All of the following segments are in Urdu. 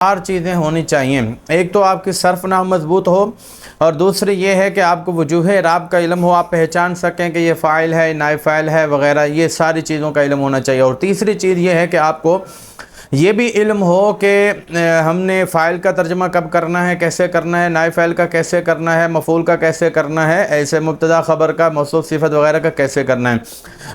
چار چیزیں ہونی چاہیے۔ ایک تو آپ کی صرف نحو مضبوط ہو، اور دوسری یہ ہے کہ آپ کو وجوہ اعراب کا علم ہو، آپ پہچان سکیں کہ یہ فاعل ہے، نائب فاعل ہے وغیرہ، یہ ساری چیزوں کا علم ہونا چاہیے۔ اور تیسری چیز یہ ہے کہ آپ کو یہ بھی علم ہو کہ ہم نے فاعل کا ترجمہ کب کرنا ہے، کیسے کرنا ہے، نائب فاعل کا کیسے کرنا ہے، مفعول کا کیسے کرنا ہے، ایسے مبتدا خبر کا، موصوف صفت وغیرہ کا کیسے کرنا ہے۔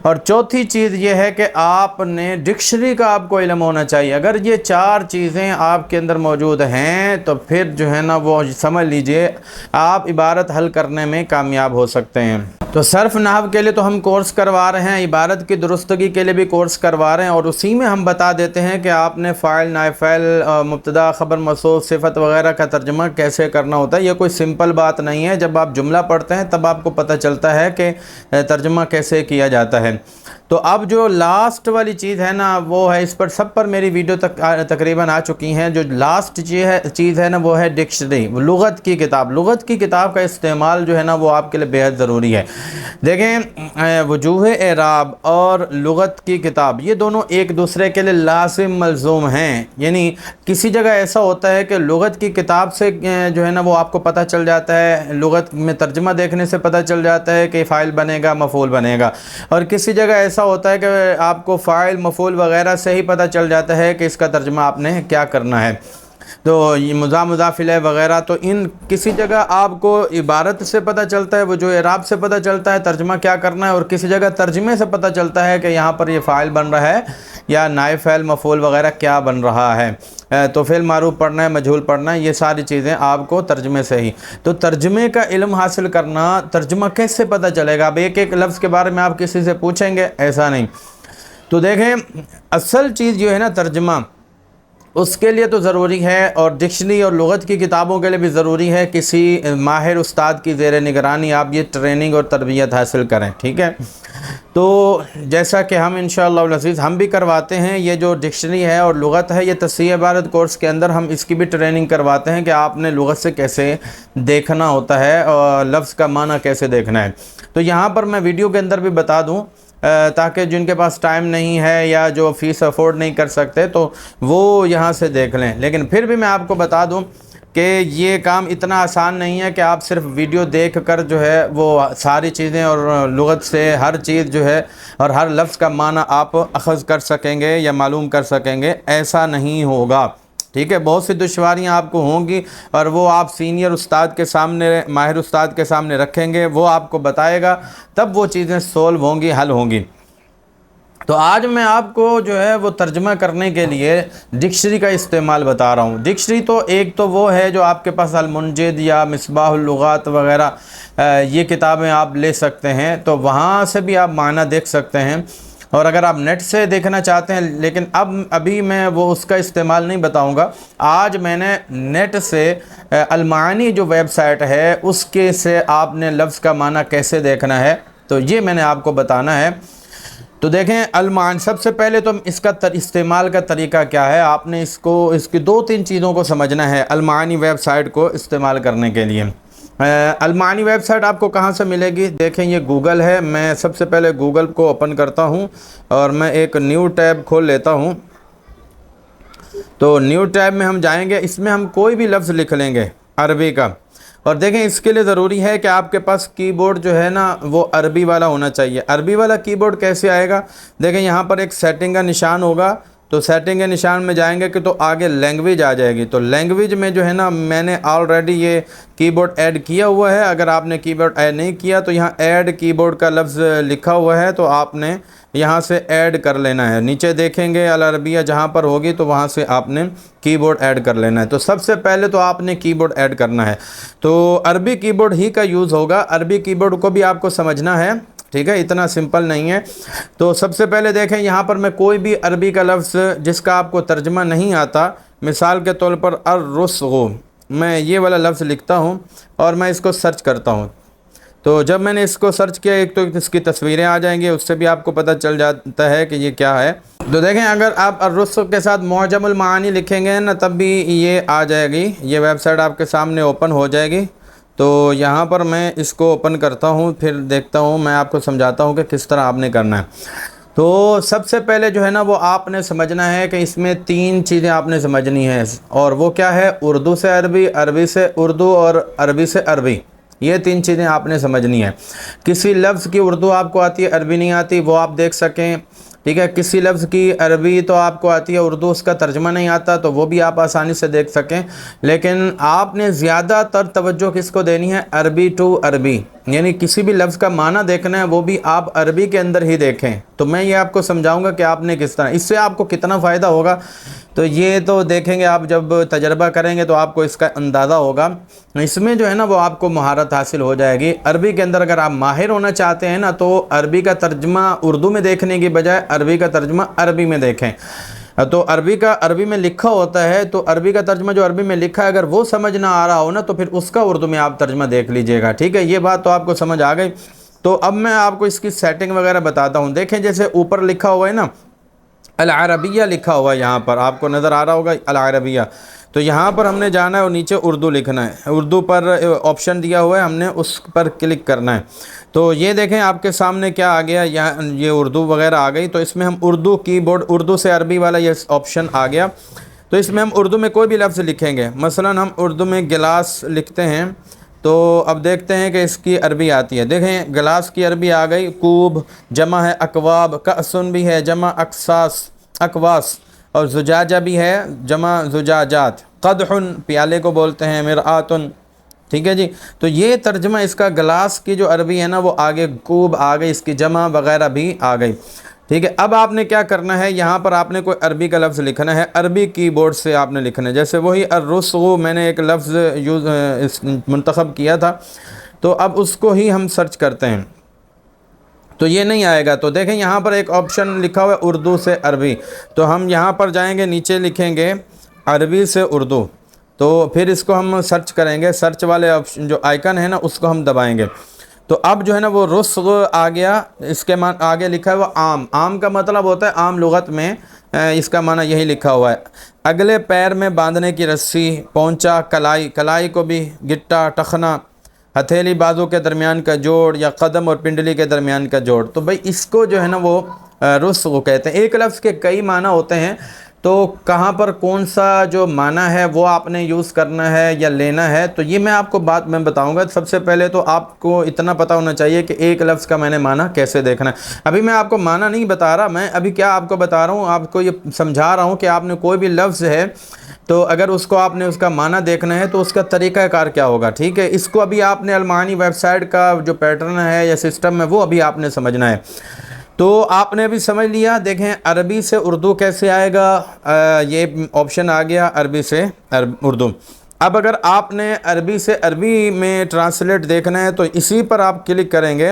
اور چوتھی چیز یہ ہے کہ آپ نے ڈکشنری کا آپ کو علم ہونا چاہیے۔ اگر یہ چار چیزیں آپ کے اندر موجود ہیں تو پھر جو ہے نا وہ سمجھ لیجئے آپ عبارت حل کرنے میں کامیاب ہو سکتے ہیں۔ تو صرف نحو کے لیے تو ہم کورس کروا رہے ہیں، عبارت کی درستگی کے لیے بھی کورس کروا رہے ہیں، اور اسی میں ہم بتا دیتے ہیں کہ آپ نے فاعل، نائب فاعل، مبتدا خبر، موصوف صفت وغیرہ کا ترجمہ کیسے کرنا ہوتا ہے۔ یہ کوئی سمپل بات نہیں ہے، جب آپ جملہ پڑھتے ہیں تب آپ کو پتہ چلتا ہے کہ ترجمہ کیسے کیا جاتا ہے۔ تو اب جو لاسٹ والی چیز ہے نا وہ ہے، اس پر سب پر میری ویڈیو تقریباً آ چکی ہیں۔ جو لاسٹ چیز ہے نا وہ ہے ڈکشنری، لغت کی کتاب۔ لغت کی کتاب کا استعمال جو ہے نا وہ آپ کے لیے بےحد ضروری ہے۔ دیکھیں وجوہ اعراب اور لغت کی کتاب یہ دونوں ایک دوسرے کے لیے لازم ملزوم ہیں۔ یعنی کسی جگہ ایسا ہوتا ہے کہ لغت کی کتاب سے جو ہے نا وہ آپ کو پتہ چل جاتا ہے، لغت میں ترجمہ دیکھنے سے پتہ چل جاتا ہے کہ فاعل بنے گا، مفعول بنے گا، اور کسی جگہ ایسا ہوتا ہے کہ آپ کو فاعل، مفعول وغیرہ سے ہی پتہ چل جاتا ہے کہ اس کا ترجمہ آپ نے کیا کرنا ہے۔ تو یہ مضاف الیہ وغیرہ، تو ان کسی جگہ آپ کو عبارت سے پتہ چلتا ہے، وجوہ اعراب سے پتہ چلتا ہے ترجمہ کیا کرنا ہے، اور کسی جگہ ترجمے سے پتہ چلتا ہے کہ یہاں پر یہ فاعل بن رہا ہے یا نائب فاعل، مفعول وغیرہ کیا بن رہا ہے۔ تو فعل معروف پڑھنا ہے، مجہول پڑھنا ہے، یہ ساری چیزیں آپ کو ترجمے سے ہی۔ تو ترجمے کا علم حاصل کرنا، ترجمہ کیسے پتہ چلے گا؟ اب ایک ایک لفظ کے بارے میں آپ کسی سے پوچھیں گے؟ ایسا نہیں۔ تو دیکھیں اصل چیز جو ہے نا ترجمہ، اس کے لیے تو ضروری ہے، اور ڈکشنری اور لغت کی کتابوں کے لیے بھی ضروری ہے کسی ماہر استاد کی زیر نگرانی آپ یہ ٹریننگ اور تربیت حاصل کریں، ٹھیک ہے؟ تو جیسا کہ ہم انشاءاللہ العزیز ہم بھی کرواتے ہیں، یہ جو ڈکشنری ہے اور لغت ہے، یہ تصحیح عبارت کورس کے اندر ہم اس کی بھی ٹریننگ کرواتے ہیں کہ آپ نے لغت سے کیسے دیکھنا ہوتا ہے اور لفظ کا معنی کیسے دیکھنا ہے۔ تو یہاں پر میں ویڈیو کے اندر بھی بتا دوں تاکہ جن کے پاس ٹائم نہیں ہے یا جو فیس افورڈ نہیں کر سکتے تو وہ یہاں سے دیکھ لیں۔ لیکن پھر بھی میں آپ کو بتا دوں کہ یہ کام اتنا آسان نہیں ہے کہ آپ صرف ویڈیو دیکھ کر جو ہے وہ ساری چیزیں اور لغت سے ہر چیز جو ہے اور ہر لفظ کا معنی آپ اخذ کر سکیں گے یا معلوم کر سکیں گے، ایسا نہیں ہوگا، ٹھیک ہے؟ بہت سی دشواریاں آپ کو ہوں گی، اور وہ آپ سینئر استاد کے سامنے، ماہر استاد کے سامنے رکھیں گے، وہ آپ کو بتائے گا، تب وہ چیزیں سولو ہوں گی، حل ہوں گی۔ تو آج میں آپ کو جو ہے وہ ترجمہ کرنے کے لیے ڈکشنری کا استعمال بتا رہا ہوں۔ ڈکشنری تو ایک تو وہ ہے جو آپ کے پاس المنجد یا مصباح اللغات وغیرہ یہ کتابیں آپ لے سکتے ہیں، تو وہاں سے بھی آپ معنی دیکھ سکتے ہیں، اور اگر آپ نیٹ سے دیکھنا چاہتے ہیں، لیکن ابھی میں وہ اس کا استعمال نہیں بتاؤں گا۔ آج میں نے نیٹ سے المعانی جو ویب سائٹ ہے اس کے سے آپ نے لفظ کا معنی کیسے دیکھنا ہے، تو یہ میں نے آپ کو بتانا ہے۔ تو دیکھیں المعانی، سب سے پہلے تو اس کا استعمال کا طریقہ کیا ہے، آپ نے اس کی دو تین چیزوں کو سمجھنا ہے المعانی ویب سائٹ کو استعمال کرنے کے لیے۔ المعانی ویب سائٹ آپ کو کہاں سے ملے گی؟ دیکھیں یہ گوگل ہے، میں سب سے پہلے گوگل کو اوپن کرتا ہوں اور میں ایک نیو ٹیب کھول لیتا ہوں۔ تو نیو ٹیب میں ہم جائیں گے، اس میں ہم کوئی بھی لفظ لکھ لیں گے عربی کا، اور دیکھیں اس کے لیے ضروری ہے کہ آپ کے پاس کی بورڈ جو ہے نا وہ عربی والا ہونا چاہیے۔ عربی والا کی بورڈ کیسے آئے گا؟ دیکھیں یہاں پر ایک سیٹنگ کا نشان ہوگا، تو سیٹنگ کے نشان میں جائیں گے کہ تو آگے لینگویج آ جائے گی۔ تو لینگویج میں جو ہے نا میں نے آلریڈی یہ کی بورڈ ایڈ کیا ہوا ہے، اگر آپ نے کی بورڈ ایڈ نہیں کیا تو یہاں ایڈ کی بورڈ کا لفظ لکھا ہوا ہے، تو آپ نے یہاں سے ایڈ کر لینا ہے۔ نیچے دیکھیں گے العربیہ جہاں پر ہوگی تو وہاں سے آپ نے کی بورڈ ایڈ کر لینا ہے۔ تو سب سے پہلے تو آپ نے کی بورڈ ایڈ کرنا ہے، تو عربی کی بورڈ ہی کا یوز ہوگا، عربی کی بورڈ کو بھی آپ کو سمجھنا ہے، ٹھیک ہے؟ اتنا سمپل نہیں ہے۔ تو سب سے پہلے دیکھیں یہاں پر میں کوئی بھی عربی کا لفظ جس کا آپ کو ترجمہ نہیں آتا، مثال کے طور پر الرسغ، میں یہ والا لفظ لکھتا ہوں اور میں اس کو سرچ کرتا ہوں۔ تو جب میں نے اس کو سرچ کیا، ایک تو اس کی تصویریں آ جائیں گی، اس سے بھی آپ کو پتہ چل جاتا ہے کہ یہ کیا ہے۔ تو دیکھیں اگر آپ الرسغ کے ساتھ معجم المعانی لکھیں گے نا تب بھی یہ آ جائے گی، یہ ویب سائٹ آپ کے سامنے اوپن ہو جائے گی۔ تو یہاں پر میں اس کو اوپن کرتا ہوں، پھر دیکھتا ہوں، میں آپ کو سمجھاتا ہوں کہ کس طرح آپ نے کرنا ہے۔ تو سب سے پہلے جو ہے نا وہ آپ نے سمجھنا ہے کہ اس میں 3 چیزیں آپ نے سمجھنی ہیں، اور وہ کیا ہے؟ اردو سے عربی، عربی سے اردو اور عربی سے عربی، یہ 3 چیزیں آپ نے سمجھنی ہیں۔ کسی لفظ کی اردو آپ کو آتی ہے، عربی نہیں آتی، وہ آپ دیکھ سکیں، ٹھیک ہے؟ کسی لفظ کی عربی تو آپ کو آتی ہے، اردو اس کا ترجمہ نہیں آتا، تو وہ بھی آپ آسانی سے دیکھ سکیں۔ لیکن آپ نے زیادہ تر توجہ کس کو دینی ہے؟ عربی ٹو عربی، یعنی کسی بھی لفظ کا معنی دیکھنا ہے وہ بھی آپ عربی کے اندر ہی دیکھیں۔ تو میں یہ آپ کو سمجھاؤں گا کہ آپ نے کس طرح، اس سے آپ کو کتنا فائدہ ہوگا تو یہ تو دیکھیں گے آپ، جب تجربہ کریں گے تو آپ کو اس کا اندازہ ہوگا۔ اس میں جو ہے نا وہ آپ کو مہارت حاصل ہو جائے گی۔ عربی کے اندر اگر آپ ماہر ہونا چاہتے ہیں نا تو عربی کا ترجمہ اردو میں دیکھنے کی بجائے عربی کا ترجمہ عربی میں دیکھیں۔ تو عربی میں لکھا ہوتا ہے، تو عربی کا ترجمہ جو عربی میں لکھا ہے اگر وہ سمجھ نہ آ رہا ہو نا تو پھر اس کا اردو میں آپ ترجمہ دیکھ لیجئے گا، ٹھیک ہے؟ یہ بات تو آپ کو سمجھ آ گئی۔ تو اب میں آپ کو اس کی سیٹنگ وغیرہ بتاتا ہوں۔ دیکھیں جیسے اوپر لکھا ہوا ہے نا العربیہ لکھا ہوا ہے، یہاں پر آپ کو نظر آ رہا ہوگا العربیہ، تو یہاں پر ہم نے جانا ہے اور نیچے اردو لکھنا ہے۔ اردو پر آپشن دیا ہوا ہے، ہم نے اس پر کلک کرنا ہے۔ تو یہ دیکھیں آپ کے سامنے کیا آ گیا، یہ اردو وغیرہ آ گئی۔ تو اس میں ہم اردو کی بورڈ، اردو سے عربی والا یہ آپشن آ گیا۔ تو اس میں ہم اردو میں کوئی بھی لفظ لکھیں گے، مثلا ہم اردو میں گلاس لکھتے ہیں، تو اب دیکھتے ہیں کہ اس کی عربی آتی ہے۔ دیکھیں گلاس کی عربی آ گئی، کوب جمع ہے اکواب، کأسن بھی ہے جمع اکواس، اور زجاجہ بھی ہے جمع زجاجات، قدحن پیالے کو بولتے ہیں، مرآتن، ٹھیک ہے جی۔ تو یہ ترجمہ اس کا گلاس کی جو عربی ہے نا وہ آگے کوب آ گئی، اس کی جمع وغیرہ بھی آ گئی، ٹھیک ہے۔ اب آپ نے کیا کرنا ہے، یہاں پر آپ نے کوئی عربی کا لفظ لکھنا ہے، عربی کی بورڈ سے آپ نے لکھنا ہے۔ جیسے وہی الرسغ میں نے ایک لفظ منتخب کیا تھا، تو اب اس کو ہی ہم سرچ کرتے ہیں تو یہ نہیں آئے گا۔ تو دیکھیں یہاں پر ایک آپشن لکھا ہوا ہے اردو سے عربی، تو ہم یہاں پر جائیں گے، نیچے لکھیں گے عربی سے اردو، تو پھر اس کو ہم سرچ کریں گے، سرچ والے آپشن جو آئیکن ہے نا اس کو ہم دبائیں گے۔ تو اب جو ہے نا وہ رسغ آ گیا، اس کے آگے لکھا ہے وہ عام، عام کا مطلب ہوتا ہے عام لغت میں اس کا معنی یہی لکھا ہوا ہے۔ اگلے پیر میں باندھنے کی رسی، پونچا کلائی، کلائی کو بھی گٹا، ٹخنا، ہتھیلی بازو کے درمیان کا جوڑ، یا قدم اور پنڈلی کے درمیان کا جوڑ۔ تو بھئی اس کو جو ہے نا وہ رسغ کہتے ہیں۔ ایک لفظ کے کئی معنی ہوتے ہیں، تو کہاں پر کون سا جو معنی ہے وہ آپ نے یوز کرنا ہے یا لینا ہے، تو یہ میں آپ کو بات میں بتاؤں گا۔ سب سے پہلے تو آپ کو اتنا پتہ ہونا چاہیے کہ ایک لفظ کا میں نے معنی کیسے دیکھنا ہے۔ ابھی میں آپ کو معنی نہیں بتا رہا، میں ابھی کیا آپ کو بتا رہا ہوں، آپ کو یہ سمجھا رہا ہوں کہ آپ نے کوئی بھی لفظ ہے تو اگر اس کو آپ نے اس کا معنی دیکھنا ہے تو اس کا طریقہ کار کیا ہوگا، ٹھیک ہے؟ اس کو ابھی آپ نے المعانی ویب سائٹ کا جو پیٹرن ہے یا سسٹم ہے وہ ابھی آپ نے سمجھنا ہے۔ تو آپ نے ابھی سمجھ لیا۔ دیکھیں عربی سے اردو کیسے آئے گا، یہ آپشن آ گیا عربی سے اردو۔ اب اگر آپ نے عربی سے عربی میں ٹرانسلیٹ دیکھنا ہے تو اسی پر آپ کلک کریں گے،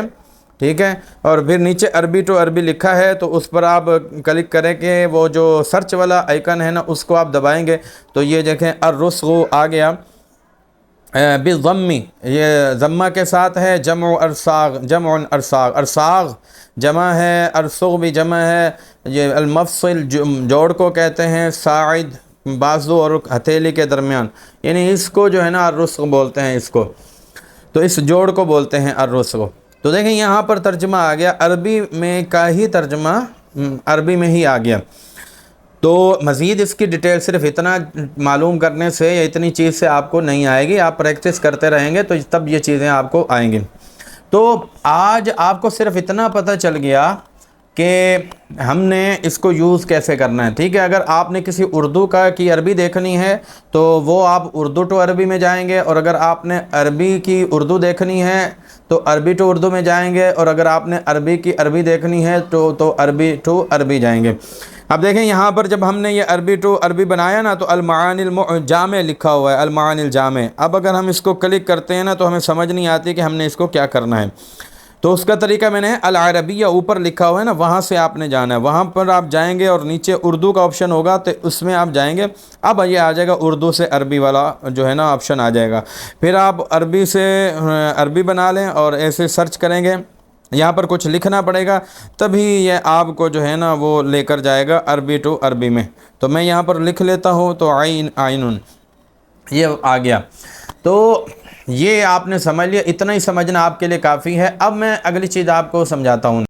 ٹھیک ہے؟ اور پھر نیچے عربی ٹو عربی لکھا ہے تو اس پر آپ کلک کریں کہ وہ جو سرچ والا آئیکن ہے نا اس کو آپ دبائیں گے تو یہ دیکھیں الرسغ آ گیا بالضمی، یہ ضمہ کے ساتھ ہے، جمع ارساغ، جمع ارساغ، ارساغ جمع ہے، ارسغ بھی جمع ہے۔ یہ المفصل جوڑ کو کہتے ہیں، ساعد بازو اور ہتھیلی کے درمیان، یعنی اس کو جو ہے نا الرسغ بولتے ہیں اس کو، تو اس جوڑ کو بولتے ہیں الرسغ۔ تو دیکھیں یہاں پر ترجمہ آ گیا، عربی میں کا ہی ترجمہ عربی میں ہی آ گیا۔ تو مزید اس کی ڈیٹیل صرف اتنا معلوم کرنے سے یا اتنی چیز سے آپ کو نہیں آئے گی، آپ پریکٹس کرتے رہیں گے تو تب یہ چیزیں آپ کو آئیں گی۔ تو آج آپ کو صرف اتنا پتہ چل گیا کہ ہم نے اس کو یوز کیسے کرنا ہے، ٹھیک ہے؟ اگر آپ نے کسی اردو کی عربی دیکھنی ہے تو وہ آپ اردو ٹو عربی میں جائیں گے، اور اگر آپ نے عربی کی اردو دیکھنی ہے تو عربی ٹو اردو میں جائیں گے، اور اگر آپ نے عربی کی عربی دیکھنی ہے تو عربی ٹو عربی جائیں گے۔ اب دیکھیں یہاں پر جب ہم نے یہ عربی ٹو عربی بنایا نا تو المعانی الجامع لکھا ہوا ہے، المعانی الجامع۔ اب اگر ہم اس کو کلک کرتے ہیں نا تو ہمیں سمجھ نہیں آتی کہ ہم نے اس کو کیا کرنا ہے، تو اس کا طریقہ میں نے العربیہ اوپر لکھا ہوا ہے نا وہاں سے آپ نے جانا ہے، وہاں پر آپ جائیں گے اور نیچے اردو کا آپشن ہوگا تو اس میں آپ جائیں گے۔ اب یہ آ جائے گا اردو سے عربی والا جو ہے نا آپشن آ جائے گا، پھر آپ عربی سے عربی بنا لیں اور ایسے سرچ کریں گے، یہاں پر کچھ لکھنا پڑے گا تبھی یہ آپ کو جو ہے نا وہ لے کر جائے گا عربی ٹو عربی میں۔ تو میں یہاں پر لکھ لیتا ہوں تو عینن یہ آ گیا۔ تو یہ آپ نے سمجھ لیا، اتنا ہی سمجھنا آپ کے لیے کافی ہے۔ اب میں اگلی چیز آپ کو سمجھاتا ہوں۔